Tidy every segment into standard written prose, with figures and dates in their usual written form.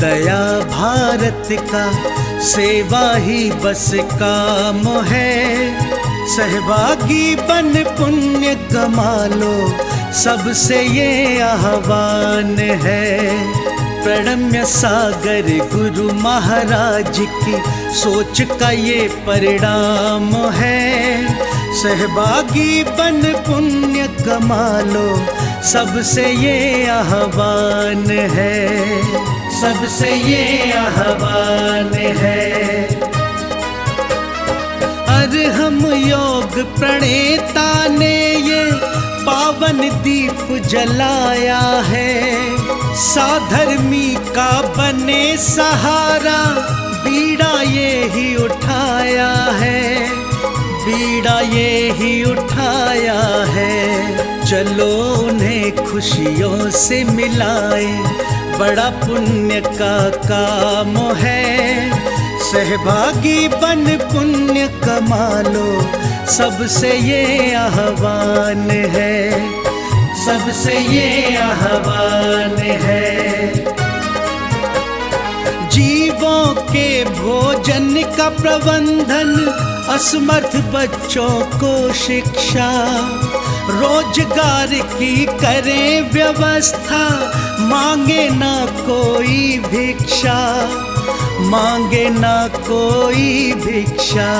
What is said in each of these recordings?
दया भारत का, सेवा ही बस काम है। सहभागी बन पुण्य कमा लो, सबसे ये आह्वान है। प्रणम्य सागर गुरु महाराज की सोच का ये परिणाम है। सहभागी बन पुण्य कमा लो, सबसे ये आह्वान है, सबसे ये आह्वान है। अरहम योग प्रणेता ने ये पावन दीप जलाया है। साधर्मी का बने सहारा, बीड़ा ये ही उठाया है, बीड़ा ये ही उठाया है। चलो उन्हें खुशियों से मिलाए, बड़ा पुण्य का काम है। सहभागी बन पुण्य कमा लो, सबसे ये आह्वान है, सबसे ये आह्वान है। जीवों के भोजन का प्रबंधन, असमर्थ बच्चों को शिक्षा, रोजगार की करें व्यवस्था। मांगे ना कोई भिक्षा, मांगे ना कोई भिक्षा।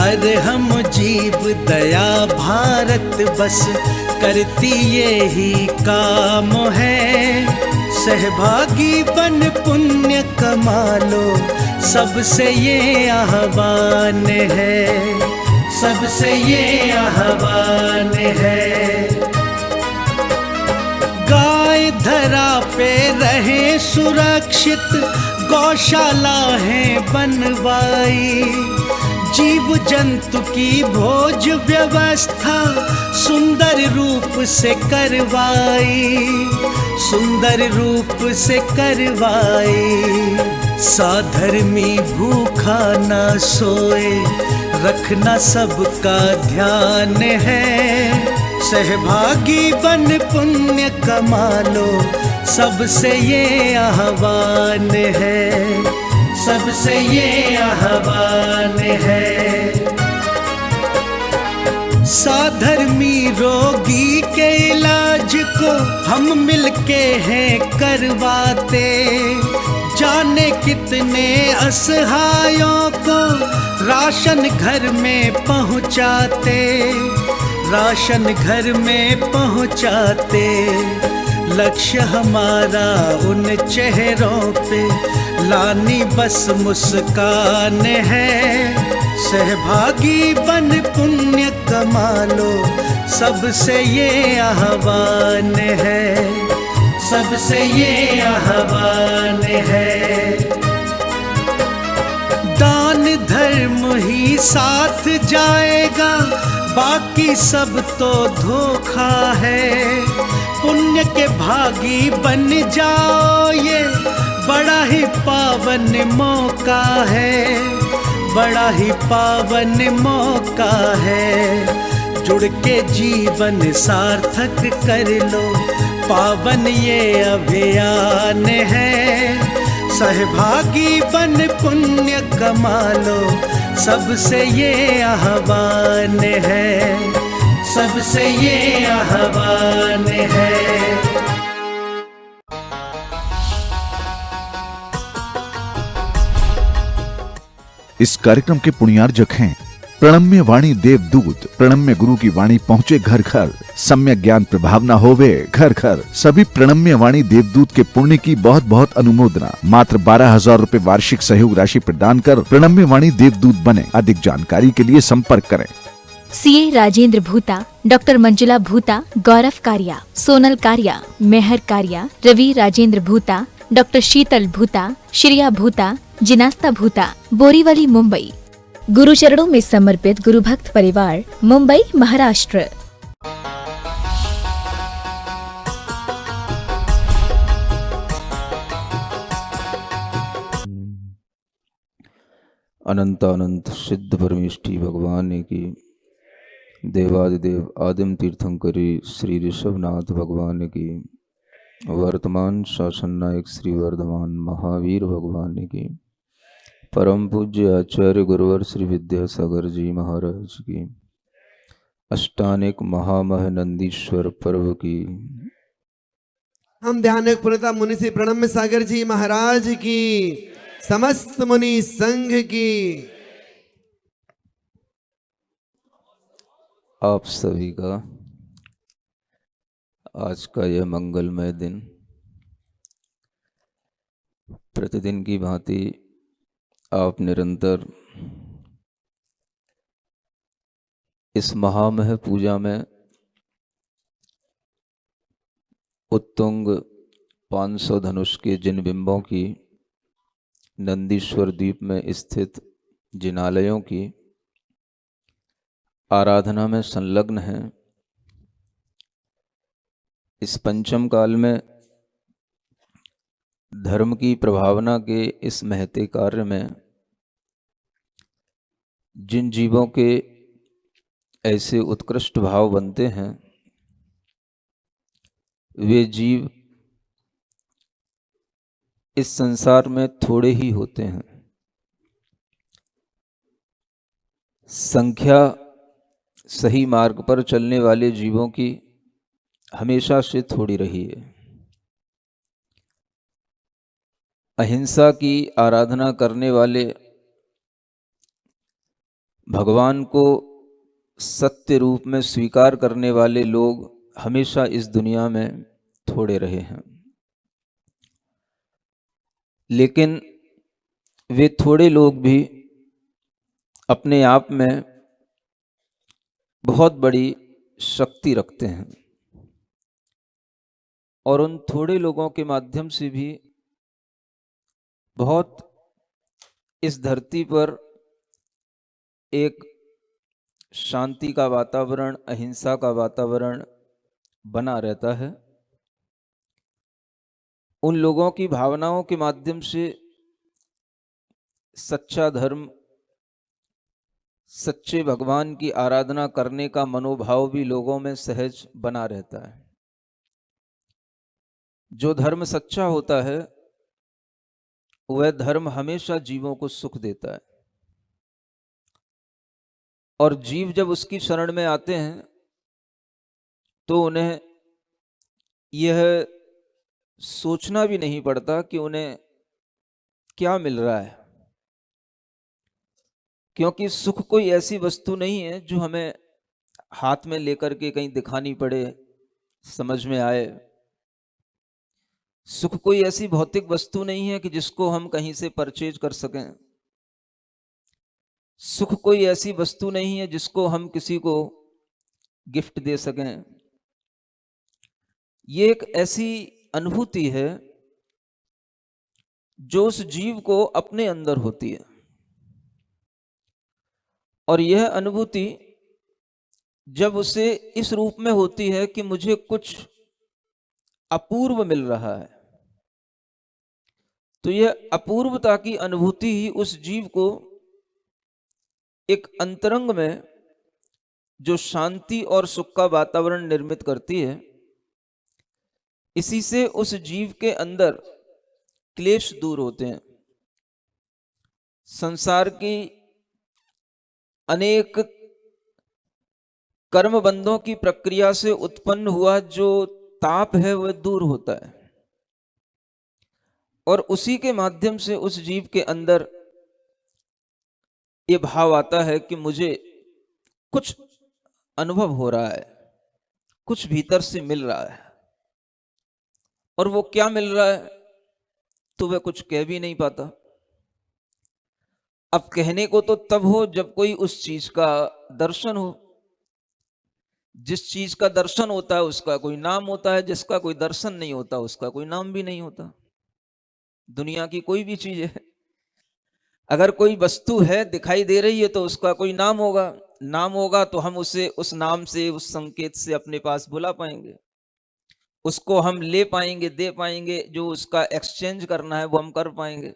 अरहम जीव दया भारत बस करती ये ही काम है। सहभागी बन पुण्य कमा लो, सबसे ये आह्वान है, सबसे ये आह्वान है। गाय धरा पे रहे सुरक्षित, गौशाला है बनवाई। जीव जंतु की भोज व्यवस्था सुंदर रूप से करवाई, सुंदर रूप से करवाई। साधर्मी भूखा ना सोए, रखना सबका ध्यान है। सहभागी बन पुण्य कमा लो, सबसे ये आह्वान है, सबसे ये आह्वान है। साधर्मी रोगी के इलाज को हम मिलके हैं करवाते। जाने कितने असहायों को राशन घर में पहुंचाते, राशन घर में पहुंचाते। लक्ष्य हमारा उन चेहरों पे लानी बस मुस्कान है। सहभागी बन पुण्य कमा लो, सबसे ये आह्वान है, सबसे ये आह्वान है। दान धर्म ही साथ जाएगा, बाकी सब तो धोखा है। पुण्य के भागी बन जाओ, ये बड़ा ही पावन मौका है, बड़ा ही पावन मौका है। जुड़ के जीवन सार्थक कर लो, पावन ये अभियान है। सहभागी बन पुण्य कमा लो, सबसे ये आह्वान है, सबसे ये आह्वान है। इस कार्यक्रम के पुण्यार्जक हैं प्रणम्य वाणी देवदूत। प्रणम्य गुरु की वाणी पहुँचे घर घर, सम्यक ज्ञान प्रभावना होवे घर घर। सभी प्रणम्य वाणी देवदूत के पुण्य की बहुत बहुत अनुमोदना। मात्र 12,000 रुपए वार्षिक सहयोग राशि प्रदान कर प्रणम्य वाणी देवदूत बने। अधिक जानकारी के लिए संपर्क करें। सीए राजेंद्र भूता, डॉक्टर मंजुला भूता, गौरव कारिया, सोनल कारिया, मेहर कारिया, रवि राजेंद्र भूता, डॉक्टर शीतल भूता, श्रिया भूता, जिनास्ता भूता, बोरीवली मुंबई। गुरु चरणों में समर्पित गुरु भक्त परिवार, मुंबई महाराष्ट्र। अनंत अनंत सिद्ध परमेष्ठी भगवान की, देवादिदेव आदिम तीर्थंकरी श्री ऋषभनाथ भगवान की, वर्तमान शासन नायक श्री वर्धमान महावीर भगवान की, परम पूज्य आचार्य गुरुवर श्री विद्यासागर जी महाराज की, अष्टानिक महामह नंदीश्वर पर्व की, हम ध्यान पुरता मुनि श्री प्रणम्य सागर जी महाराज की, समस्त मुनि संघ की। आप सभी का आज का यह मंगलमय दिन प्रतिदिन की भांति आप निरंतर इस महामह पूजा में उत्तुंग 500 धनुष के जिन बिंबों की, नंदीश्वर द्वीप में स्थित जिनालयों की आराधना में संलग्न हैं। इस पंचम काल में धर्म की प्रभावना के इस महते कार्य में जिन जीवों के ऐसे उत्कृष्ट भाव बनते हैं, वे जीव इस संसार में थोड़े ही होते हैं। संख्या सही मार्ग पर चलने वाले जीवों की हमेशा से थोड़ी रही है। अहिंसा की आराधना करने वाले, भगवान को सत्य रूप में स्वीकार करने वाले लोग हमेशा इस दुनिया में थोड़े रहे हैं। लेकिन वे थोड़े लोग भी अपने आप में बहुत बड़ी शक्ति रखते हैं और उन थोड़े लोगों के माध्यम से भी बहुत इस धरती पर एक शांति का वातावरण, अहिंसा का वातावरण बना रहता है। उन लोगों की भावनाओं के माध्यम से सच्चा धर्म, सच्चे भगवान की आराधना करने का मनोभाव भी लोगों में सहज बना रहता है। जो धर्म सच्चा होता है वह धर्म हमेशा जीवों को सुख देता है, और जीव जब उसकी शरण में आते हैं तो उन्हें यह सोचना भी नहीं पड़ता कि उन्हें क्या मिल रहा है, क्योंकि सुख कोई ऐसी वस्तु नहीं है जो हमें हाथ में लेकर के कहीं दिखानी पड़े, समझ में आए। सुख कोई ऐसी भौतिक वस्तु नहीं है कि जिसको हम कहीं से परचेज कर सकें। सुख कोई ऐसी वस्तु नहीं है जिसको हम किसी को गिफ्ट दे सकें। ये एक ऐसी अनुभूति है जो उस जीव को अपने अंदर होती है, और यह अनुभूति जब उसे इस रूप में होती है कि मुझे कुछ अपूर्व मिल रहा है, तो यह अपूर्वता की अनुभूति ही उस जीव को एक अंतरंग में जो शांति और सुख का वातावरण निर्मित करती है। इसी से उस जीव के अंदर क्लेश दूर होते हैं। संसार की अनेक कर्म बंधों की प्रक्रिया से उत्पन्न हुआ जो ताप है वह दूर होता है, और उसी के माध्यम से उस जीव के अंदर ये भाव आता है कि मुझे कुछ अनुभव हो रहा है, कुछ भीतर से मिल रहा है। और वो क्या मिल रहा है तो वह कुछ कह भी नहीं पाता। अब कहने को तो तब हो जब कोई उस चीज का दर्शन हो। जिस चीज का दर्शन होता है उसका कोई नाम होता है, जिसका कोई दर्शन नहीं होता उसका कोई नाम भी नहीं होता। दुनिया की कोई भी चीज है, अगर कोई वस्तु है दिखाई दे रही है तो उसका कोई नाम होगा। नाम होगा तो हम उसे उस नाम से, उस संकेत से अपने पास बुला पाएंगे, उसको हम ले पाएंगे, दे पाएंगे, जो उसका एक्सचेंज करना है वो हम कर पाएंगे।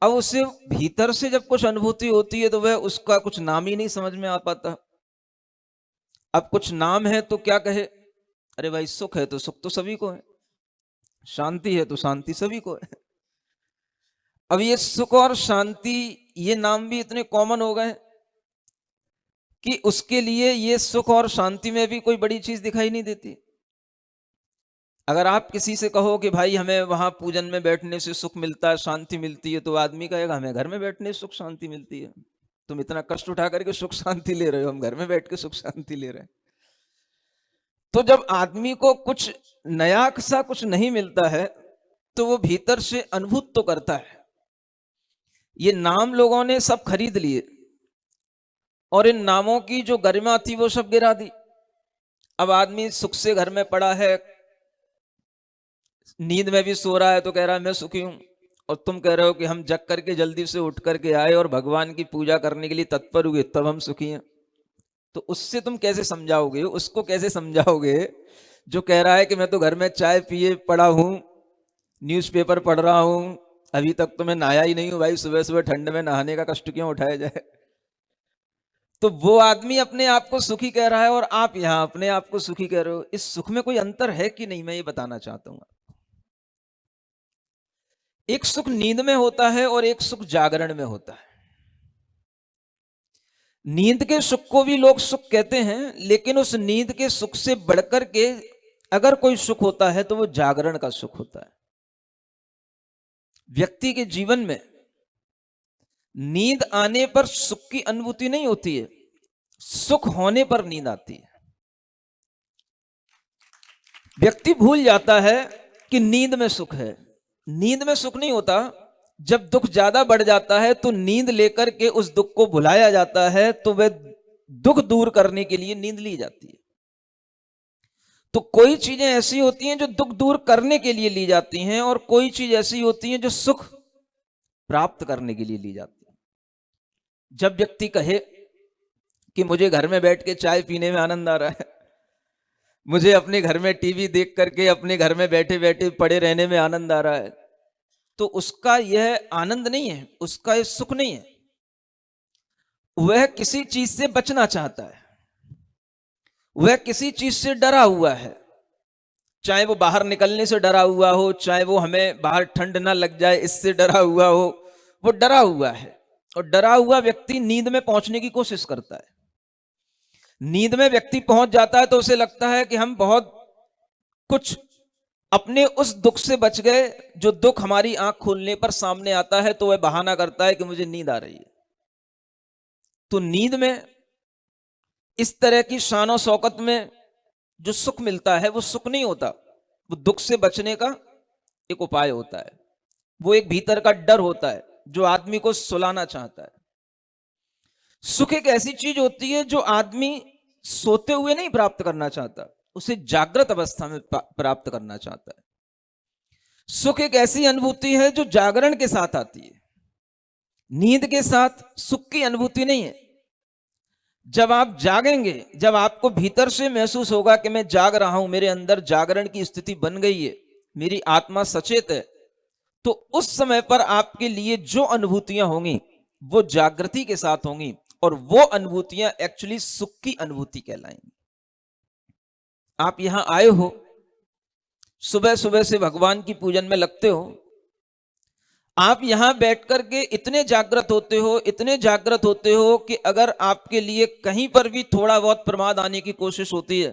अब उसे भीतर से जब कुछ अनुभूति होती है तो वह उसका कुछ नाम ही नहीं समझ में आ पाता। अब कुछ नाम है तो क्या कहे, अरे भाई, सुख है तो सुख तो सभी को है, शांति है तो शांति सभी को है। अब ये सुख और शांति, ये नाम भी इतने कॉमन हो गए कि उसके लिए ये सुख और शांति में भी कोई बड़ी चीज दिखाई नहीं देती। अगर आप किसी से कहो कि भाई हमें वहां पूजन में बैठने से सुख मिलता है, शांति मिलती है, तो आदमी कहेगा हमें घर में बैठने से सुख शांति मिलती है। तुम इतना कष्ट उठा करके सुख शांति ले रहे हो, हम घर में बैठ के सुख शांति ले रहे हैं। तो जब आदमी को कुछ नया सा कुछ नहीं मिलता है तो वो भीतर से अनुभूत तो करता है। ये नाम लोगों ने सब खरीद लिए और इन नामों की जो गरिमा थी वो सब गिरा दी। अब आदमी सुख से घर में पड़ा है, नींद में भी सो रहा है तो कह रहा है मैं सुखी हूं, और तुम कह रहे हो कि हम जग करके जल्दी से उठ करके आए और भगवान की पूजा करने के लिए तत्पर हुए तब हम सुखी हैं। तो उससे तुम कैसे समझाओगे, उसको कैसे समझाओगे जो कह रहा है कि मैं तो घर में चाय पिए पड़ा हूं, न्यूज़पेपर पढ़ रहा हूं, अभी तक तो मैं नहाया ही नहीं हूं, भाई सुबह सुबह ठंड में नहाने का कष्ट क्यों उठाया जाए। तो वो आदमी अपने आप को सुखी कह रहा है और आप यहां अपने आप को सुखी कह रहे हो। इस सुख में कोई अंतर है कि नहीं, मैं ये बताना चाहता हूं। एक सुख नींद में होता है और एक सुख जागरण में होता है। नींद के सुख को भी लोग सुख कहते हैं, लेकिन उस नींद के सुख से बढ़कर के अगर कोई सुख होता है तो वो जागरण का सुख होता है। व्यक्ति के जीवन में नींद आने पर सुख की अनुभूति नहीं होती है, सुख होने पर नींद आती है। व्यक्ति भूल जाता है कि नींद में सुख है। नींद में सुख नहीं होता। जब दुख ज्यादा बढ़ जाता है तो नींद लेकर के उस दुख को भुलाया जाता है, तो वह दुख दूर करने के लिए नींद ली जाती है। तो कोई चीजें ऐसी होती हैं जो दुख दूर करने के लिए ली जाती हैं, और कोई चीज ऐसी होती है जो सुख प्राप्त करने के लिए ली जाती है। जब व्यक्ति कहे कि मुझे घर में बैठ के चाय पीने में आनंद आ रहा है, मुझे अपने घर में टीवी देख करके अपने घर में बैठे बैठे पड़े रहने में आनंद आ रहा है, तो उसका यह आनंद नहीं है, उसका यह सुख नहीं है। वह किसी चीज से बचना चाहता है, वह किसी चीज से डरा हुआ है। चाहे वो बाहर निकलने से डरा हुआ हो, चाहे वो हमें बाहर ठंड ना लग जाए इससे डरा हुआ हो, वो डरा हुआ है। और डरा हुआ व्यक्ति नींद में पहुंचने की कोशिश करता है। नींद में व्यक्ति पहुंच जाता है तो उसे लगता है कि हम बहुत कुछ अपने उस दुख से बच गए। जो दुख हमारी आंख खोलने पर सामने आता है तो वह बहाना करता है कि मुझे नींद आ रही है। तो नींद में इस तरह की शान और शौकत में जो सुख मिलता है वो सुख नहीं होता, वो दुख से बचने का एक उपाय होता है। वो एक भीतर का डर होता है जो आदमी को सुलाना चाहता है। सुख एक ऐसी चीज होती है जो आदमी सोते हुए नहीं प्राप्त करना चाहता, उसे जागृत अवस्था में प्राप्त करना चाहता है। सुख एक ऐसी अनुभूति है जो जागरण के साथ आती है, नींद के साथ सुख की अनुभूति नहीं है। जब आप जागेंगे, जब आपको भीतर से महसूस होगा कि मैं जाग रहा हूं, मेरे अंदर जागरण की स्थिति बन गई है, मेरी आत्मा सचेत है, तो उस समय पर आपके लिए जो अनुभूतियां होंगी वो जागृति के साथ होंगी, और वो अनुभूतियां एक्चुअली सुख की अनुभूति कहलाएंगी। आप यहां आए हो, सुबह सुबह से भगवान की पूजन में लगते हो, आप यहां बैठ करके इतने जागृत होते हो, इतने जागृत होते हो कि अगर आपके लिए कहीं पर भी थोड़ा बहुत प्रमाद आने की कोशिश होती है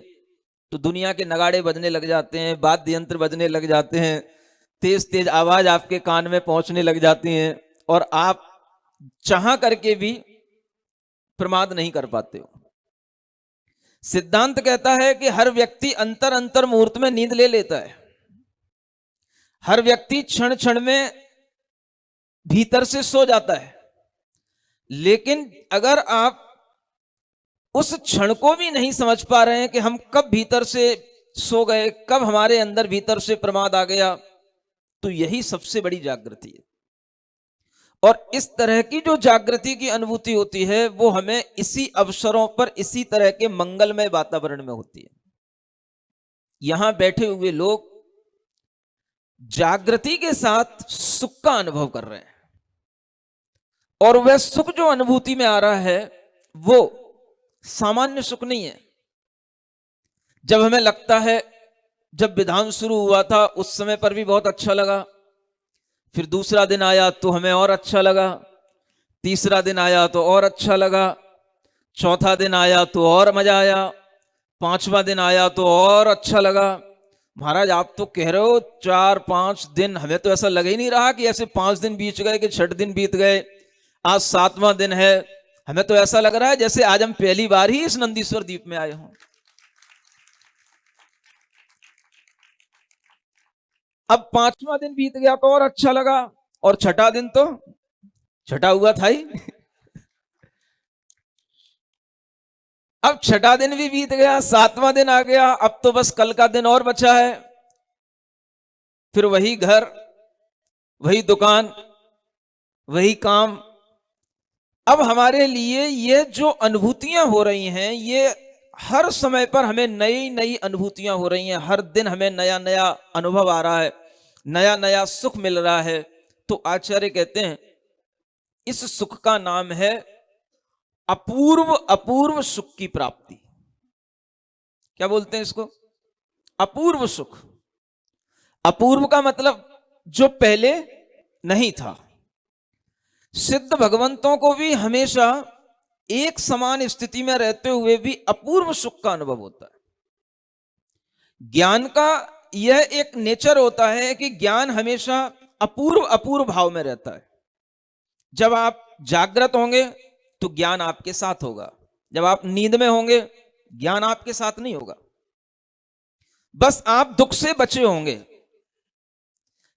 तो दुनिया के नगाड़े बजने लग जाते हैं, वाद्य यंत्र बजने लग जाते हैं, तेज तेज आवाज आपके कान में पहुंचने लग जाती हैं, और आप चाह करके भी प्रमाद नहीं कर पाते हो। सिद्धांत कहता है कि हर व्यक्ति अंतर अंतर मुहूर्त में नींद ले लेता है। हर व्यक्ति क्षण क्षण में भीतर से सो जाता है, लेकिन अगर आप उस क्षण को भी नहीं समझ पा रहे हैं कि हम कब भीतर से सो गए, कब हमारे अंदर भीतर से प्रमाद आ गया, तो यही सबसे बड़ी जागृति है। और इस तरह की जो जागृति की अनुभूति होती है वो हमें इसी अवसरों पर, इसी तरह के मंगलमय वातावरण में होती है। यहां बैठे हुए लोग जागृति के साथ सुख का अनुभव कर रहे हैं, और वह सुख जो अनुभूति में आ रहा है वो सामान्य सुख नहीं है, जब हमें लगता है जब विधान शुरू हुआ था उस समय पर भी बहुत अच्छा लगा, फिर दूसरा दिन आया तो हमें और अच्छा लगा, तीसरा दिन आया तो और अच्छा लगा, चौथा दिन आया तो और मजा आया, पांचवा दिन आया तो और अच्छा लगा। महाराज आप तो कह रहे हो 4-5 दिन, हमें तो ऐसा लग ही नहीं रहा कि ऐसे 5 दिन बीत गए कि 6 दिन बीत गए, आज 7वां दिन है। हमें तो ऐसा लग रहा है जैसे आज हम पहली बार ही इस नंदीश्वर द्वीप में आए हों। अब 5वां दिन बीत गया तो और अच्छा लगा, और छठा दिन तो छठा हुआ था ही। अब छठा दिन भी बीत गया, 7वां दिन आ गया, अब तो बस कल का दिन और बचा है। फिर वही घर, वही दुकान, वही काम। अब हमारे लिए ये जो अनुभूतियां हो रही हैं, ये हर समय पर हमें नई नई अनुभूतियां हो रही हैं, हर दिन हमें नया नया अनुभव आ रहा है, नया नया सुख मिल रहा है। तो आचार्य कहते हैं इस सुख का नाम है अपूर्व अपूर्व सुख की प्राप्ति। क्या बोलते हैं इसको? अपूर्व सुख। अपूर्व का मतलब जो पहले नहीं था। सिद्ध भगवंतों को भी हमेशा एक समान स्थिति में रहते हुए भी अपूर्व सुख का अनुभव होता है। ज्ञान का यह एक नेचर होता है कि ज्ञान हमेशा अपूर्व अपूर्व भाव में रहता है। जब आप जागृत होंगे तो ज्ञान आपके साथ होगा, जब आप नींद में होंगे ज्ञान आपके साथ नहीं होगा, बस आप दुख से बचे होंगे।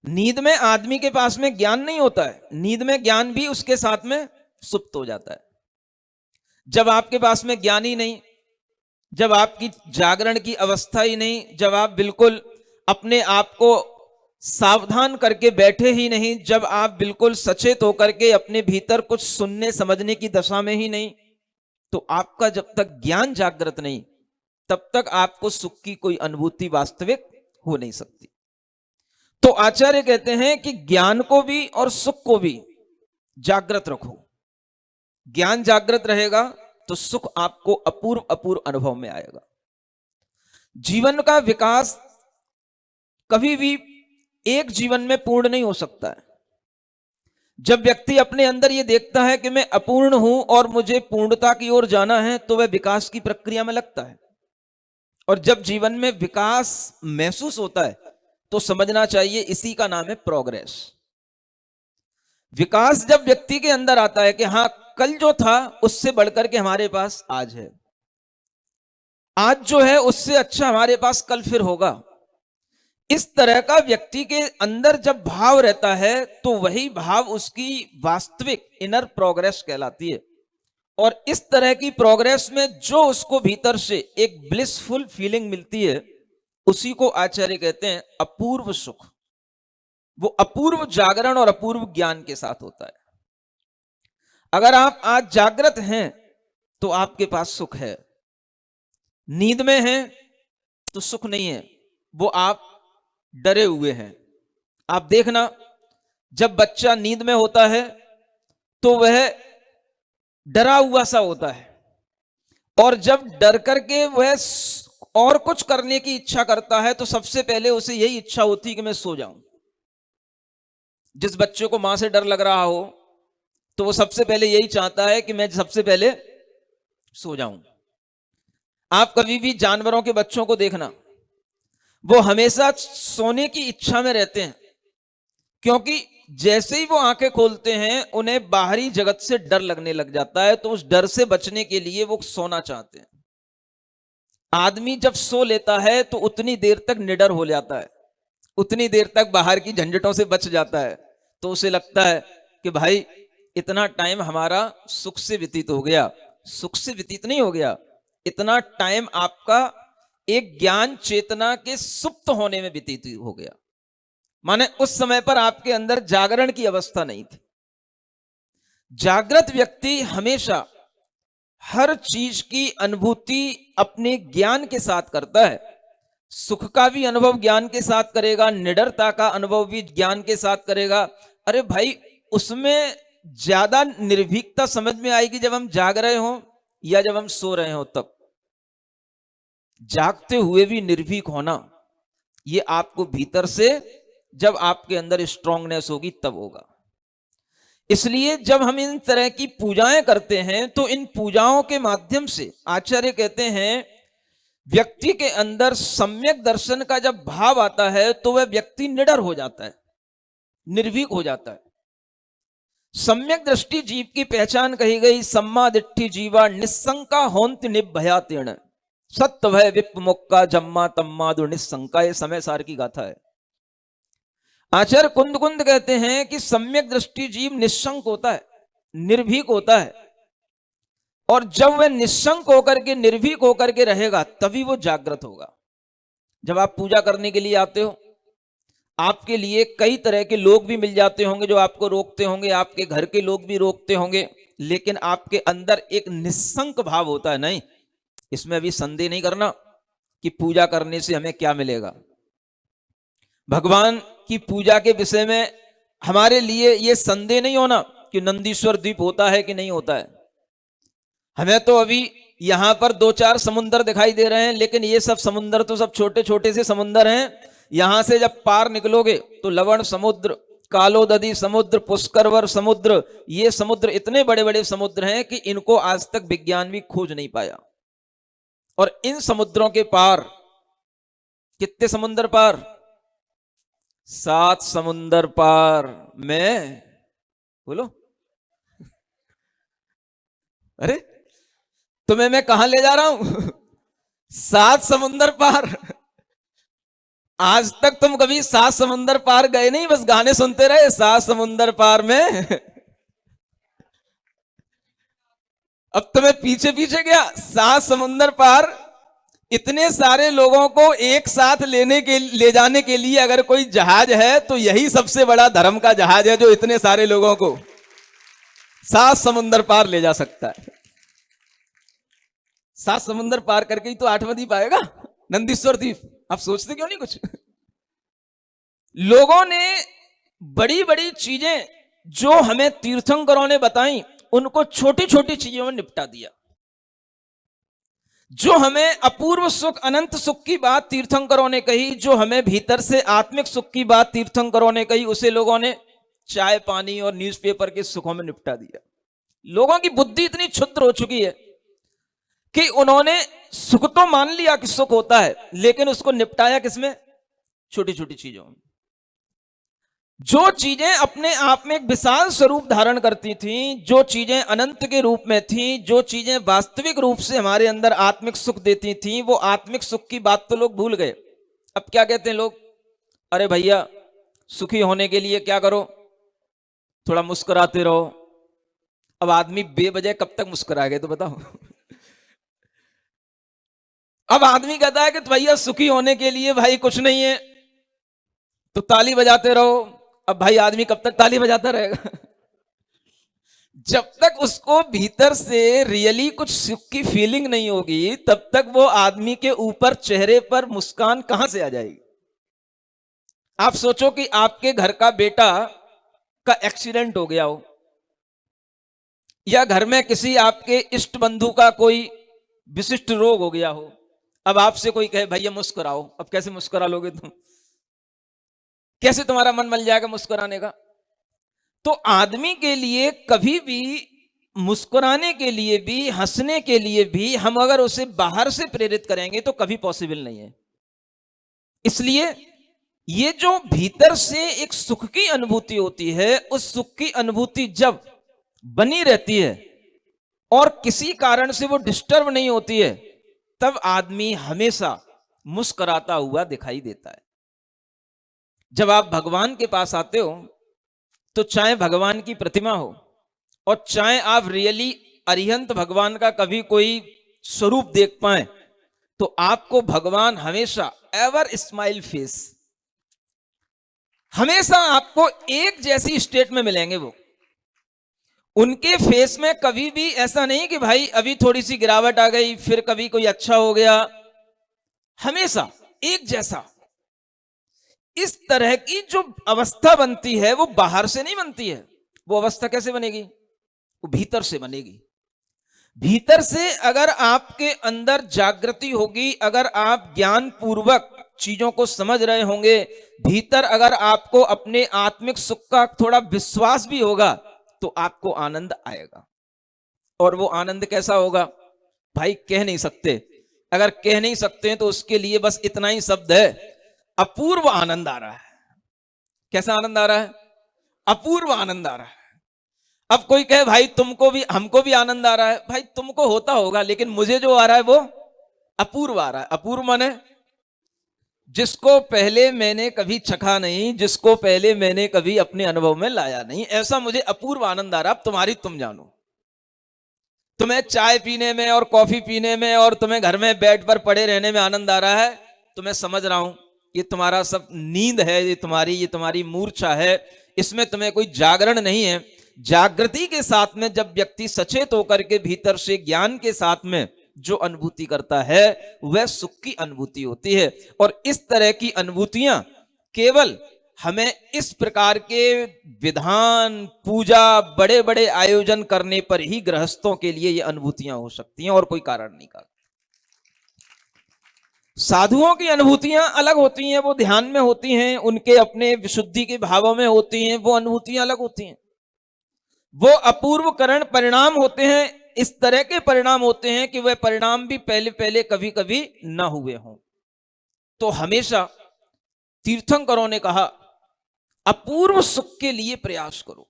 नींद में आदमी के पास में ज्ञान नहीं होता है, नींद में ज्ञान भी उसके साथ में सुप्त हो जाता है। जब आपके पास में ज्ञान ही नहीं, जब आपकी जागरण की अवस्था ही नहीं, जब आप बिल्कुल अपने आप को सावधान करके बैठे ही नहीं, जब आप बिल्कुल सचेत होकर के अपने भीतर कुछ सुनने समझने की दशा में ही नहीं, तो आपका जब तक ज्ञान जागृत नहीं तब तक आपको सुख की कोई अनुभूति वास्तविक हो नहीं सकती। तो आचार्य कहते हैं कि ज्ञान को भी और सुख को भी जागृत रखो। ज्ञान जागृत रहेगा तो सुख आपको अपूर्व अपूर्व अनुभव में आएगा। जीवन का विकास कभी भी एक जीवन में पूर्ण नहीं हो सकता है। जब व्यक्ति अपने अंदर यह देखता है कि मैं अपूर्ण हूं और मुझे पूर्णता की ओर जाना है, तो वह विकास की प्रक्रिया में लगता है। और जब जीवन में विकास महसूस होता है तो समझना चाहिए इसी का नाम है प्रोग्रेस। विकास जब व्यक्ति के अंदर आता है कि हां कल जो था उससे बढ़कर के हमारे पास आज है, आज जो है उससे अच्छा हमारे पास कल फिर होगा, इस तरह का व्यक्ति के अंदर जब भाव रहता है तो वही भाव उसकी वास्तविक इनर प्रोग्रेस कहलाती है। और इस तरह की प्रोग्रेस में जो उसको भीतर से एक ब्लिसफुल फीलिंग मिलती है उसी को आचार्य कहते हैं अपूर्व सुख। वो अपूर्व जागरण और अपूर्व ज्ञान के साथ होता है। अगर आप आज जागृत हैं तो आपके पास सुख है, नींद में हैं तो सुख नहीं है, वो आप डरे हुए हैं। आप देखना जब बच्चा नींद में होता है तो वह डरा हुआ सा होता है, और जब डर करके वह और कुछ करने की इच्छा करता है तो सबसे पहले उसे यही इच्छा होती है कि मैं सो जाऊं। जिस बच्चे को मां से डर लग रहा हो तो वो सबसे पहले यही चाहता है कि मैं सबसे पहले सो जाऊं। आप कभी भी जानवरों के बच्चों को देखना, वो हमेशा सोने की इच्छा में रहते हैं, क्योंकि जैसे ही वो आंखें खोलते हैं उन्हें बाहरी जगत से डर लगने लग जाता है, तो उस डर से बचने के लिए वो सोना चाहते हैं। आदमी जब सो लेता है तो उतनी देर तक निडर हो जाता है, उतनी देर तक बाहर की झंझटों से बच जाता है, तो उसे लगता है कि भाई इतना टाइम हमारा सुख से व्यतीत हो गया। सुख से व्यतीत नहीं हो गया, इतना टाइम आपका एक ज्ञान चेतना के सुप्त होने में व्यतीत हो गया। माने उस समय पर आपके अंदर जागरण की अवस्था नहीं थी। जागृत व्यक्ति हमेशा हर चीज की अनुभूति अपने ज्ञान के साथ करता है। सुख का भी अनुभव ज्ञान के साथ करेगा, निडरता का अनुभव भी ज्ञान के साथ करेगा। अरे भाई उसमें ज्यादा निर्भीकता समझ में आएगी जब हम जाग रहे हों या जब हम सो रहे हों तब। जागते हुए भी निर्भीक होना, ये आपको भीतर से, जब आपके अंदर स्ट्रांगनेस होगी तब होगा। इसलिए जब हम इन तरह की पूजाएं करते हैं तो इन पूजाओं के माध्यम से आचार्य कहते हैं व्यक्ति के अंदर सम्यक दर्शन का जब भाव आता है तो वह व्यक्ति निडर हो जाता है, निर्भीक हो जाता है। सम्यक दृष्टि जीव की पहचान कही गई, सम्मा दिट्ठि जीवा निस्संका होन्ति निभयातीर्ण, सत्य भय विप्मुक्का जम्मा तम्मादु निस्संका। ये समय सार की गाथा है। आचार्य कुंद कुंद कहते हैं कि सम्यक दृष्टि जीव निस्संक होता है, निर्भीक होता है, और जब वह निस्संक होकर के निर्भीक होकर के रहेगा तभी वो जागृत होगा। जब आप पूजा करने के लिए आते हो, आपके लिए कई तरह के लोग भी मिल जाते होंगे जो आपको रोकते होंगे, आपके घर के लोग भी रोकते होंगे, लेकिन आपके अंदर एक निस्संक भाव होता है। नहीं, इसमें अभी संदेह नहीं करना कि पूजा करने से हमें क्या मिलेगा। भगवान की पूजा के विषय में हमारे लिए यह संदेह नहीं होना कि नंदीश्वर द्वीप होता है कि नहीं होता है। हमें तो अभी यहां पर 2-4 समुंदर दिखाई दे रहे हैं, लेकिन ये सब समुंदर तो सब छोटे छोटे से समुंदर हैं। यहां से जब पार निकलोगे तो लवण समुद्र, कालोदधी समुद्र, पुष्करवर समुद्र, ये समुद्र इतने बड़े बड़े समुद्र हैं कि इनको आज तक विज्ञान भी खोज नहीं पाया। और इन समुद्रों के पार कितने समुद्र पार? 7 समुंदर पार में, बोलो अरे तुम्हें मैं कहां ले जा रहा हूं? 7 समुंदर पार। आज तक तुम कभी 7 समुंदर पार गए नहीं, बस गाने सुनते रहे 7 समुंदर पार में। अब तुम्हें पीछे पीछे गया 7 समुंदर पार। इतने सारे लोगों को एक साथ ले जाने के लिए अगर कोई जहाज है तो यही सबसे बड़ा धर्म का जहाज है, जो इतने सारे लोगों को 7 समुंदर पार ले जा सकता है। 7 समुंदर पार करके ही तो 8वां द्वीप आएगा, नंदीश्वर द्वीप। आप सोचते क्यों नहीं कुछ? लोगों ने बड़ी बड़ी चीजें जो हमें तीर्थंकरों ने बताई, उनको छोटी छोटी चीजों में निपटा दिया। जो हमें अपूर्व सुख, अनंत सुख की बात तीर्थंकरों ने कही, जो हमें भीतर से आत्मिक सुख की बात तीर्थंकरों ने कही, उसे लोगों ने चाय पानी और न्यूज़पेपर के सुखों में निपटा दिया। लोगों की बुद्धि इतनी क्षुद्र हो चुकी है कि उन्होंने सुख तो मान लिया कि सुख होता है, लेकिन उसको निपटाया किसमें? छोटी छोटी चीजों में। जो चीजें अपने आप में एक विशाल स्वरूप धारण करती थीं, जो चीजें अनंत के रूप में थीं, जो चीजें वास्तविक रूप से हमारे अंदर आत्मिक सुख देती थीं, वो आत्मिक सुख की बात तो लोग भूल गए। अब क्या कहते हैं लोग? अरे भैया, सुखी होने के लिए क्या करो? थोड़ा मुस्कुराते रहो। अब आदमी बेवजह कब तक मुस्कुराएगा तो बताओ? अब आदमी कहता है कि भैया सुखी होने के लिए भाई कुछ नहीं है, तो ताली बजाते रहो। अब भाई आदमी कब तक ताली बजाता रहेगा? जब तक उसको भीतर से रियली कुछ सुख की फीलिंग नहीं होगी, तब तक वो आदमी के ऊपर चेहरे पर मुस्कान कहां से आ जाएगी? आप सोचो कि आपके घर का बेटा का एक्सीडेंट हो गया हो, या घर में किसी आपके इष्ट बंधु का कोई विशिष्ट रोग हो गया हो। अब आपसे कोई कहे भैया मुस्कुराओ, अब कैसे मुस्कुरा लोगे तुम? कैसे तुम्हारा मन मिल जाएगा मुस्कुराने का? तो आदमी के लिए कभी भी मुस्कुराने के लिए भी, हंसने के लिए भी, हम अगर उसे बाहर से प्रेरित करेंगे तो कभी पॉसिबल नहीं है। इसलिए ये जो भीतर से एक सुख की अनुभूति होती है, उस सुख की अनुभूति जब बनी रहती है और किसी कारण से वो डिस्टर्ब नहीं होती है, तब आदमी हमेशा मुस्कुराता हुआ दिखाई देता है। जब आप भगवान के पास आते हो तो चाहे भगवान की प्रतिमा हो और चाहे आप रियली अरिहंत भगवान का कभी कोई स्वरूप देख पाए, तो आपको भगवान हमेशा एवर स्माइल फेस, हमेशा आपको एक जैसी स्टेट में मिलेंगे। वो उनके फेस में कभी भी ऐसा नहीं कि भाई अभी थोड़ी सी गिरावट आ गई, फिर कभी कोई अच्छा हो गया, हमेशा एक जैसा। इस तरह की जो अवस्था बनती है वो बाहर से नहीं बनती है। वो अवस्था कैसे बनेगी? वो भीतर से बनेगी। भीतर से अगर आपके अंदर जागृति होगी, अगर आप ज्ञान पूर्वक चीजों को समझ रहे होंगे, भीतर अगर आपको अपने आत्मिक सुख का थोड़ा विश्वास भी होगा, तो आपको आनंद आएगा। और वो आनंद कैसा होगा भाई, कह नहीं सकते। अगर कह नहीं सकते हैं तो उसके लिए बस इतना ही शब्द है, अपूर्व आनंद आ रहा है। कैसा आनंद आ रहा है? अपूर्व आनंद आ रहा है। अब कोई कहे भाई तुमको भी, हमको भी आनंद आ रहा है, भाई तुमको होता होगा, लेकिन मुझे जो आ रहा है वो अपूर्व आ रहा है। अपूर्व माने जिसको पहले मैंने कभी चखा नहीं, जिसको पहले मैंने कभी अपने अनुभव में लाया नहीं, ऐसा मुझे अपूर्व आनंद आ रहा है। अब तुम्हारी तुम जानो। तुम्हें चाय पीने में और कॉफी पीने में और तुम्हें घर में बेड पर पड़े रहने में आनंद आ रहा है, तो मैं समझ रहा हूं ये तुम्हारा सब नींद है, ये तुम्हारी मूर्छा है, इसमें तुम्हें कोई जागरण नहीं है। जागृति के साथ में जब व्यक्ति सचेत होकर के भीतर से ज्ञान के साथ में जो अनुभूति करता है वह सुख की अनुभूति होती है। और इस तरह की अनुभूतियां केवल हमें इस प्रकार के विधान, पूजा, बड़े बड़े आयोजन करने पर ही गृहस्थों के लिए ये अनुभूतियां हो सकती हैं, और कोई कारण नहीं का। साधुओं की अनुभूतियां अलग होती हैं, वो ध्यान में होती हैं, उनके अपने विशुद्धि के भावों में होती हैं, वो अनुभूतियां अलग होती हैं। वो अपूर्व करण परिणाम होते हैं, इस तरह के परिणाम होते हैं कि वह परिणाम भी पहले पहले कभी कभी ना हुए हों। तो हमेशा तीर्थंकरों ने कहा अपूर्व सुख के लिए प्रयास करो।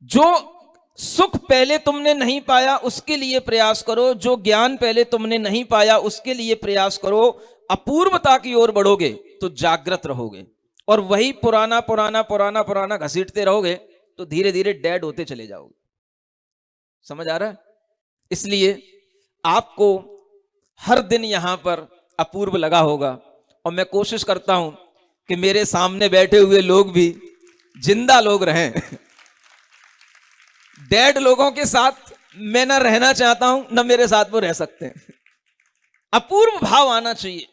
जो सुख पहले तुमने नहीं पाया उसके लिए प्रयास करो, जो ज्ञान पहले तुमने नहीं पाया उसके लिए प्रयास करो। अपूर्वता की ओर बढ़ोगे तो जागृत रहोगे, और वही पुराना पुराना पुराना पुराना घसीटते रहोगे तो धीरे धीरे डेड होते चले जाओगे। समझ आ रहा है? इसलिए आपको हर दिन यहां पर अपूर्व लगा होगा, और मैं कोशिश करता हूं कि मेरे सामने बैठे हुए लोग भी जिंदा लोग रहें। डेड लोगों के साथ मैं ना रहना चाहता हूं, ना मेरे साथ वो रह सकते हैं। अपूर्व भाव आना चाहिए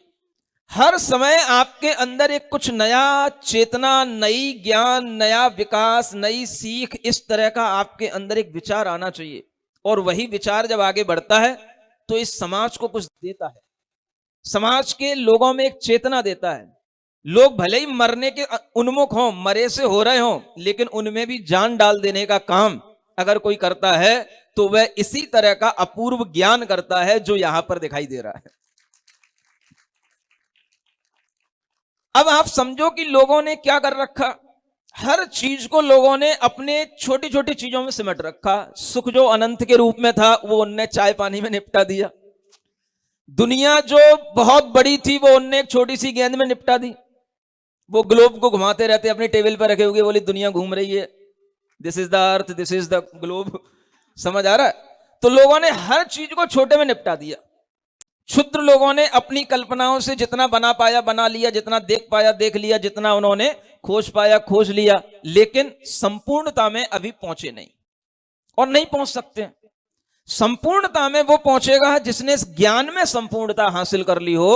हर समय आपके अंदर। एक कुछ नया चेतना, नई ज्ञान, नया विकास, नई सीख, इस तरह का आपके अंदर एक विचार आना चाहिए। और वही विचार जब आगे बढ़ता है तो इस समाज को कुछ देता है, समाज के लोगों में एक चेतना देता है। लोग भले ही मरने के उन्मुख हों, मरे से हो रहे हों, लेकिन उनमें भी जान डाल देने का काम अगर कोई करता है तो वह इसी तरह का अपूर्व ज्ञान करता है जो यहां पर दिखाई दे रहा है। अब आप समझो कि लोगों ने क्या कर रखा, हर चीज को लोगों ने अपने छोटी छोटी चीजों में सिमट रखा। सुख जो अनंत के रूप में था वो उनने चाय पानी में निपटा दिया। दुनिया जो बहुत बड़ी थी वो उनने एक छोटी सी गेंद में निपटा दी। वो ग्लोब को घुमाते रहते, अपनी टेबल पर रखे हुए, बोले दुनिया घूम रही है, this is the earth, this is the globe. समझ आ रहा है? तो लोगों ने हर चीज को छोटे में निपटा दिया। क्षुद्र लोगों ने अपनी कल्पनाओं से जितना बना पाया बना लिया, जितना देख पाया देख लिया, जितना उन्होंने खोज पाया खोज लिया, लेकिन संपूर्णता में अभी पहुंचे नहीं और नहीं पहुंच सकते। संपूर्णता में वो पहुंचेगा जिसने इस ज्ञान में संपूर्णता हासिल कर ली हो।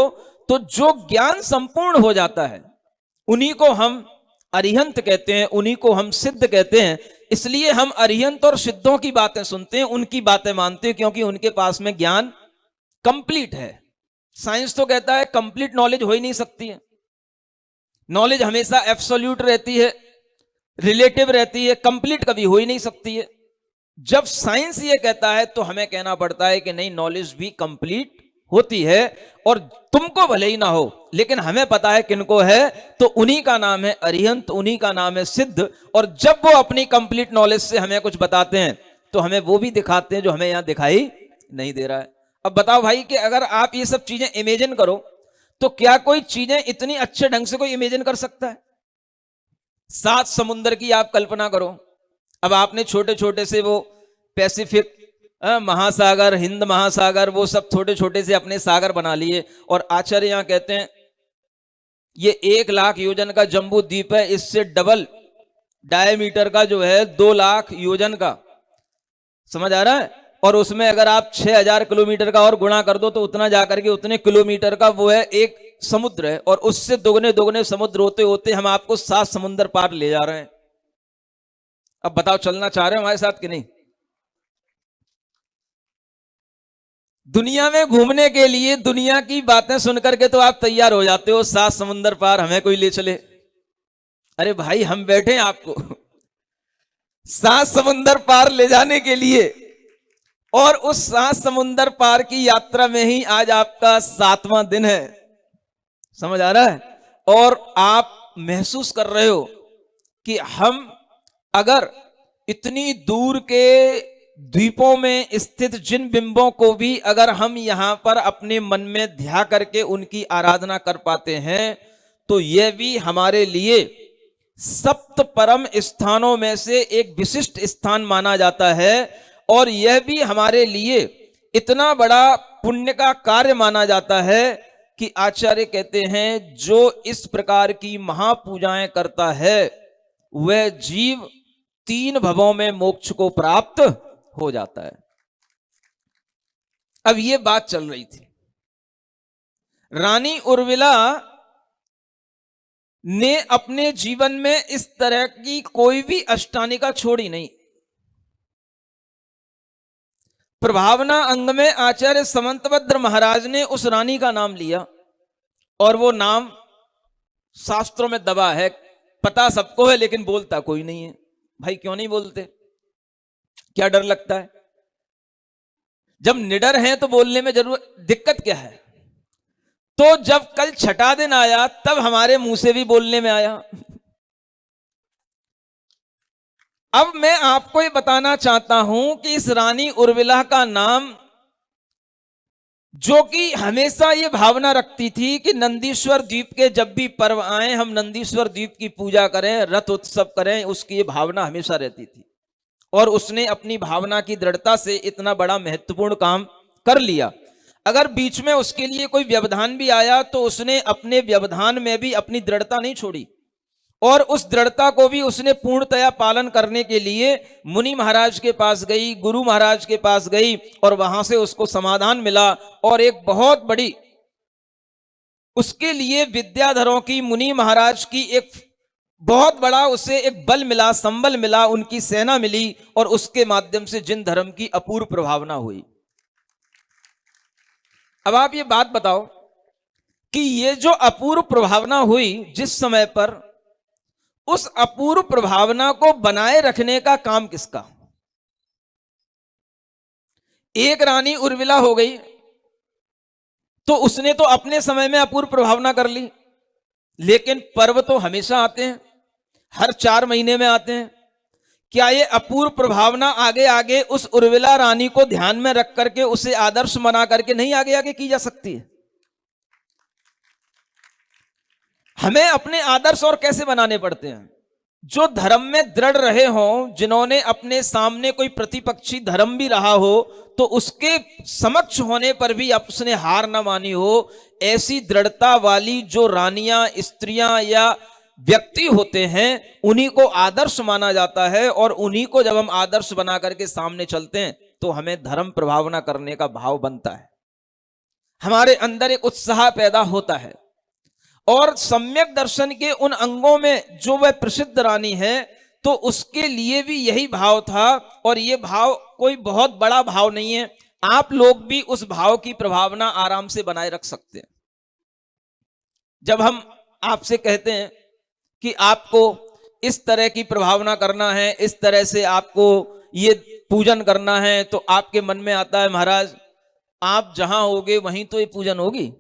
तो जो ज्ञान संपूर्ण हो जाता है उन्हीं को हम अरिहंत कहते हैं, उन्हीं को हम सिद्ध कहते हैं। इसलिए हम अरिहंत और सिद्धों की बातें सुनते हैं, उनकी बातें मानते हैं, क्योंकि उनके पास में ज्ञान कंप्लीट है। साइंस तो कहता है कंप्लीट नॉलेज हो ही नहीं सकती है। नॉलेज हमेशा एब्सोल्यूट रहती है, रिलेटिव रहती है, कंप्लीट कभी हो ही नहीं सकती है। जब साइंस ये कहता है तो हमें कहना पड़ता है कि नहीं, नॉलेज भी कंप्लीट होती है, और तुमको भले ही ना हो लेकिन हमें पता है किनको है, तो उन्हीं का नाम है अरिहंत, उन्हीं का नाम है सिद्ध। और जब वो अपनी कंप्लीट नॉलेज से हमें कुछ बताते हैं तो हमें वो भी दिखाते हैं जो हमें यहां दिखाई नहीं दे रहा है। अब बताओ भाई कि अगर आप ये सब चीजें इमेजिन करो तो क्या कोई चीजें इतनी अच्छे ढंग से कोई इमेजिन कर सकता है? 7 समुंदर की आप कल्पना करो। अब आपने छोटे छोटे से वो पैसिफिक महासागर, हिंद महासागर, वो सब छोटे छोटे से अपने सागर बना लिए, और आचार्य यहां कहते हैं ये 1 लाख योजन का जम्बू द्वीप है, इससे डबल डायमीटर का जो है 2 लाख योजन का। समझ आ रहा है? और उसमें अगर आप 6000 किलोमीटर का और गुणा कर दो तो उतना जाकर के उतने किलोमीटर का वो है एक समुद्र है, और उससे दोगुने दोगुने समुद्र होते होते हम आपको 7 समुद्र पार ले जा रहे हैं। अब बताओ चलना चाह रहे हो हमारे साथ कि नहीं? दुनिया में घूमने के लिए दुनिया की बातें सुन करके तो आप तैयार हो जाते हो, 7 समुंदर पार हमें कोई ले चले। अरे भाई हम बैठे हैं आपको 7 समुंदर पार ले जाने के लिए, और उस 7 समुंदर पार की यात्रा में ही आज आपका 7वां दिन है। समझ आ रहा है? और आप महसूस कर रहे हो कि हम अगर इतनी दूर के द्वीपों में स्थित जिन बिंबों को भी अगर हम यहां पर अपने मन में ध्यान करके उनकी आराधना कर पाते हैं, तो यह भी हमारे लिए सप्त परम स्थानों में से एक विशिष्ट स्थान माना जाता है। और यह भी हमारे लिए इतना बड़ा पुण्य का कार्य माना जाता है कि आचार्य कहते हैं जो इस प्रकार की महापूजाएं करता है वह जीव 3 भवों में मोक्ष को प्राप्त हो जाता है। अब यह बात चल रही थी, रानी उर्मिला ने अपने जीवन में इस तरह की कोई भी अष्टानिका छोड़ी नहीं। प्रभावना अंग में आचार्य समंतभद्र महाराज ने उस रानी का नाम लिया, और वो नाम शास्त्रों में दबा है, पता सबको है लेकिन बोलता कोई नहीं है। भाई क्यों नहीं बोलते? क्या डर लगता है? जब निडर हैं तो बोलने में जरूर दिक्कत क्या है? तो जब कल छठा दिन आया तब हमारे मुंह से भी बोलने में आया। अब मैं आपको ये बताना चाहता हूं कि इस रानी उर्मिला का नाम, जो कि हमेशा ये भावना रखती थी कि नंदीश्वर द्वीप के जब भी पर्व आए हम नंदीश्वर द्वीप की पूजा करें, रथ उत्सव करें, उसकी ये भावना हमेशा रहती थी। और उसने अपनी भावना की दृढ़ता से इतना बड़ा महत्वपूर्ण काम कर लिया। अगर बीच में उसके लिए कोई व्यवधान भी आया तो उसने अपने व्यवधान में भी अपनी दृढ़ता नहीं छोड़ी, और उस दृढ़ता को भी उसने पूर्णतया पालन करने के लिए मुनि महाराज के पास गई, गुरु महाराज के पास गई, और वहां से उसको समाधान मिला। और एक बहुत बड़ी उसके लिए विद्याधरों की, मुनि महाराज की एक बहुत बड़ा उसे एक बल मिला, संबल मिला, उनकी सेना मिली, और उसके माध्यम से जिन धर्म की अपूर्व प्रभावना हुई। अब आप ये बात बताओ कि ये जो अपूर्व प्रभावना हुई जिस समय पर, उस अपूर्व प्रभावना को बनाए रखने का काम किसका? एक रानी उर्मिला हो गई तो उसने तो अपने समय में अपूर्व प्रभावना कर ली, लेकिन पर्व तो हमेशा आते हैं, हर 4 महीने में आते हैं। क्या ये अपूर्व प्रभावना आगे आगे उस उर्मिला रानी को ध्यान में रख करके उसे आदर्श बना करके नहीं आगे आगे की जा सकती है? हमें अपने आदर्श और कैसे बनाने पड़ते हैं? जो धर्म में दृढ़ रहे हों, जिन्होंने अपने सामने कोई प्रतिपक्षी धर्म भी रहा हो तो उसके समक्ष होने पर भी उसने हार ना मानी हो, ऐसी दृढ़ता वाली जो रानियां, स्त्रियां या व्यक्ति होते हैं, उन्हीं को आदर्श माना जाता है। और उन्हीं को जब हम आदर्श बना करके सामने चलते हैं तो हमें धर्म प्रभावना करने का भाव बनता है, हमारे अंदर एक उत्साह पैदा होता है। और सम्यक दर्शन के उन अंगों में जो वह प्रसिद्ध रानी है, तो उसके लिए भी यही भाव था। और यह भाव कोई बहुत बड़ा भाव नहीं है, आप लोग भी उस भाव की प्रभावना आराम से बनाए रख सकते हैं। जब हम आपसे कहते हैं कि आपको इस तरह की प्रभावना करना है, इस तरह से आपको ये पूजन करना है, तो आपके मन में आता है महाराज आप जहां होगे वहीं तो ये पूजन होगी।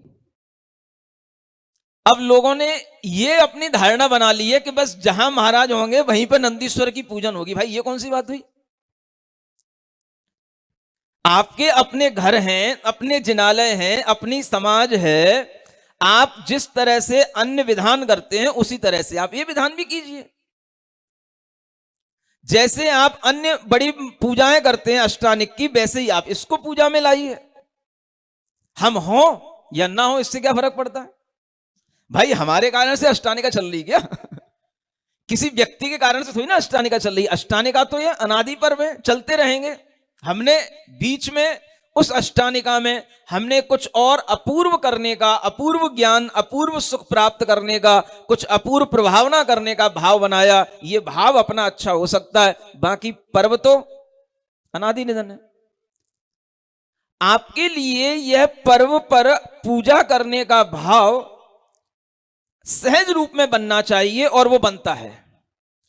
अब लोगों ने ये अपनी धारणा बना ली है कि बस जहां महाराज होंगे वहीं पर नंदीश्वर की पूजन होगी। भाई ये कौन सी बात हुई? आपके अपने घर हैं, अपने जिनालय हैं, अपनी समाज है, आप जिस तरह से अन्य विधान करते हैं उसी तरह से आप ये विधान भी कीजिए। जैसे आप अन्य बड़ी पूजाएं करते हैं अष्टानिक की, वैसे ही आप इसको पूजा में लाइए। हम हो या ना हो इससे क्या फर्क पड़ता है? भाई हमारे कारण से अष्टानिका चल रही क्या? किसी व्यक्ति के कारण से थोड़ी ना अष्टानिका चल रही। अष्टानिका तो ये अनादि पर्व है, चलते रहेंगे। हमने बीच में उस अष्टानिका में हमने कुछ और अपूर्व करने का, अपूर्व ज्ञान, अपूर्व सुख प्राप्त करने का, कुछ अपूर्व प्रभावना करने का भाव बनाया। ये भाव अपना अच्छा हो सकता है, बाकी पर्व तो अनादि निधन है। आपके लिए यह पर्व पर पूजा करने का भाव सहज रूप में बनना चाहिए और वो बनता है।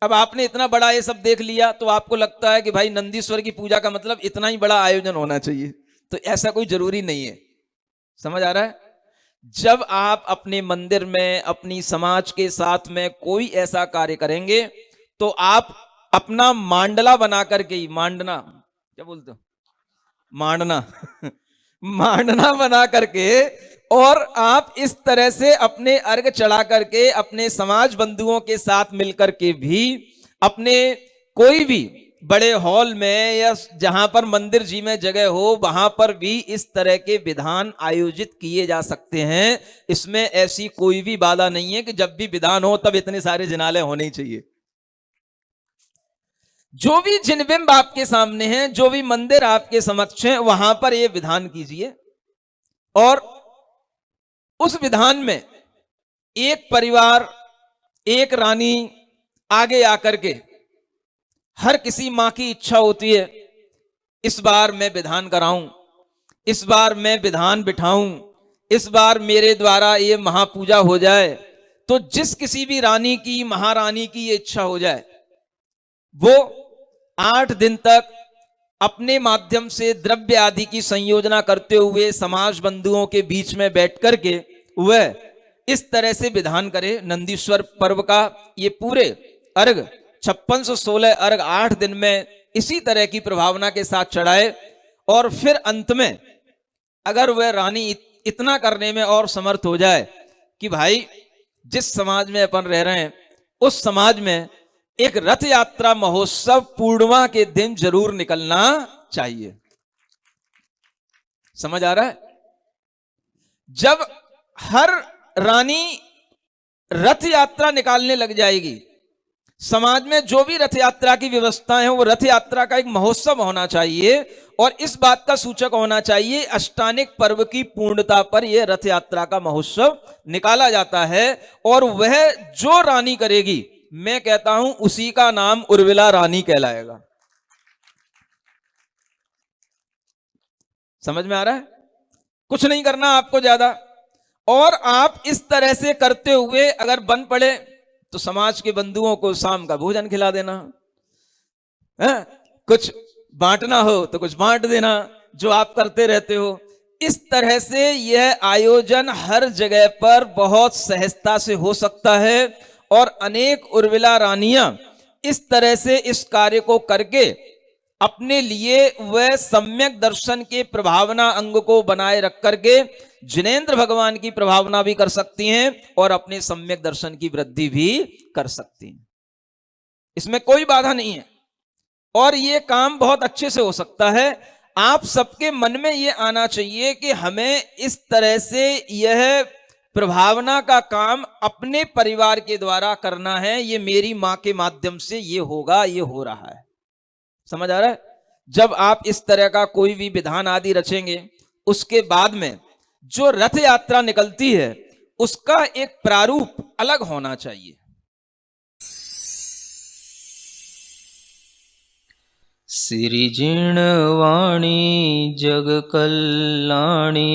अब आपने इतना बड़ा ये सब देख लिया तो आपको लगता है कि भाई नंदीश्वर की पूजा का मतलब इतना ही बड़ा आयोजन होना चाहिए, तो ऐसा कोई जरूरी नहीं है। समझ आ रहा है? जब आप अपने मंदिर में अपनी समाज के साथ में कोई ऐसा कार्य करेंगे तो आप अपना मांडला बना करके ही, मांडना क्या बोलते हो, मांडना मांडना बना करके, और आप इस तरह से अपने अर्घ चढ़ा करके अपने समाज बंधुओं के साथ मिलकर के भी अपने कोई भी बड़े हॉल में या जहां पर मंदिर जी में जगह हो वहां पर भी इस तरह के विधान आयोजित किए जा सकते हैं। इसमें ऐसी कोई भी बाधा नहीं है कि जब भी विधान हो तब इतने सारे जिनालय होने ही चाहिए। जो भी जिनबिंब आपके सामने हैं, जो भी मंदिर आपके समक्ष हैं, वहां पर ये विधान कीजिए और उस विधान में एक परिवार, एक रानी आगे आकर के, हर किसी मां की इच्छा होती है इस बार मैं विधान कराऊं, इस बार मैं विधान बिठाऊं, इस बार मेरे द्वारा ये महापूजा हो जाए। तो जिस किसी भी रानी की, महारानी की ये इच्छा हो जाए, वो 8 दिन तक अपने माध्यम से द्रव्य आदि की संयोजना करते हुए समाज बंधुओं के बीच में बैठ करके वह इस तरह से विधान करे। नंदीश्वर पर्व का ये पूरे अर्घ 5616 अर्घ 8 दिन में इसी तरह की प्रभावना के साथ चढ़ाए और फिर अंत में अगर वह रानी इतना करने में और समर्थ हो जाए कि भाई जिस समाज में अपन रह रहे हैं उस समाज में एक रथ यात्रा महोत्सव पूर्णिमा के दिन जरूर निकलना चाहिए। समझ आ रहा है? जब हर रानी रथ यात्रा निकालने लग जाएगी, समाज में जो भी रथ यात्रा की व्यवस्थाएं हैं वो रथ यात्रा का एक महोत्सव होना चाहिए और इस बात का सूचक होना चाहिए अष्टानिक पर्व की पूर्णता पर यह रथ यात्रा का महोत्सव निकाला जाता है। और वह जो रानी करेगी, मैं कहता हूं उसी का नाम उर्विला रानी कहलाएगा। समझ में आ रहा है? कुछ नहीं करना आपको ज्यादा, और आप इस तरह से करते हुए अगर बन पड़े तो समाज के बंधुओं को शाम का भोजन खिला देना है? कुछ बांटना हो तो कुछ बांट देना, जो आप करते रहते हो। इस तरह से यह आयोजन हर जगह पर बहुत सहजता से हो सकता है और अनेक उर्विला रानियां इस तरह से इस कार्य को करके अपने लिए वह सम्यक दर्शन के प्रभावना अंग को बनाए रख करके जिनेंद्र भगवान की प्रभावना भी कर सकती हैं और अपने सम्यक दर्शन की वृद्धि भी कर सकती हैं। इसमें कोई बाधा नहीं है और ये काम बहुत अच्छे से हो सकता है। आप सबके मन में ये आना चाहिए कि हमें इस तरह से यह प्रभावना का काम अपने परिवार के द्वारा करना है। ये मेरी मां के माध्यम से ये होगा, ये हो रहा है। समझ आ रहा है? जब आप इस तरह का कोई भी विधान आदि रचेंगे, उसके बाद में जो रथ यात्रा निकलती है उसका एक प्रारूप अलग होना चाहिए। सिरिजिणवाणी जग कल्याणी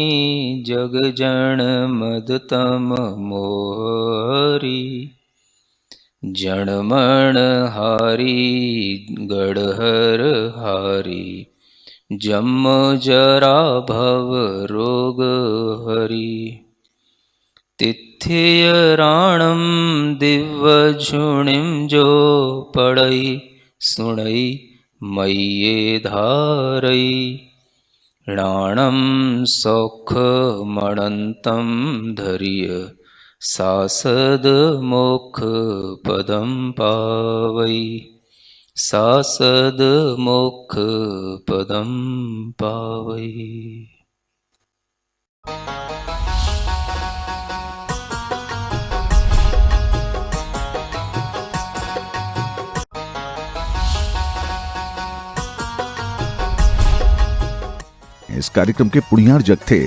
जग जन मदतम मोहरी जनमण हारी गढ़हर हारी जम जरा भव रोग हरि तिथ्य राणम दिव्य झुणिम जो पढ़ई सुणई मय्ये धारई राणम सौख मणंतम धर्य सासद मोक्ष पदम पावई सासद मोक्ष पदम पावई। इस कार्यक्रम के पुण्यार्जक थे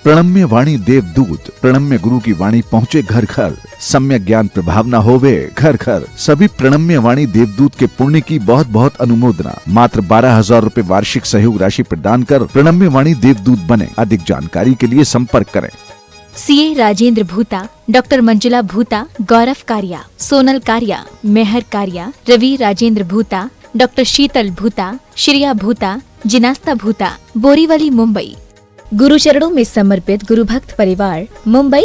प्रणम्य वाणी देवदूत प्रणम्य गुरु की वाणी पहुँचे घर घर, सम्यक ज्ञान प्रभावना होवे घर घर। सभी प्रणम्य वाणी देवदूत के पुण्य की बहुत बहुत अनुमोदना। मात्र 12,000 रुपए वार्षिक सहयोग राशि प्रदान कर प्रणम्य वाणी देवदूत बने। अधिक जानकारी के लिए संपर्क करें। सीए राजेंद्र भूता, डॉक्टर मंजुला भूता, गौरव कारिया, सोनल कारिया, मेहर कारिया, रवि राजेंद्र भूता, डॉक्टर शीतल भूता, श्रेया भूता, जिनास्ता भूता, बोरीवली, मुंबई। गुरु चरणों में समर्पित गुरु भक्त परिवार, मुंबई।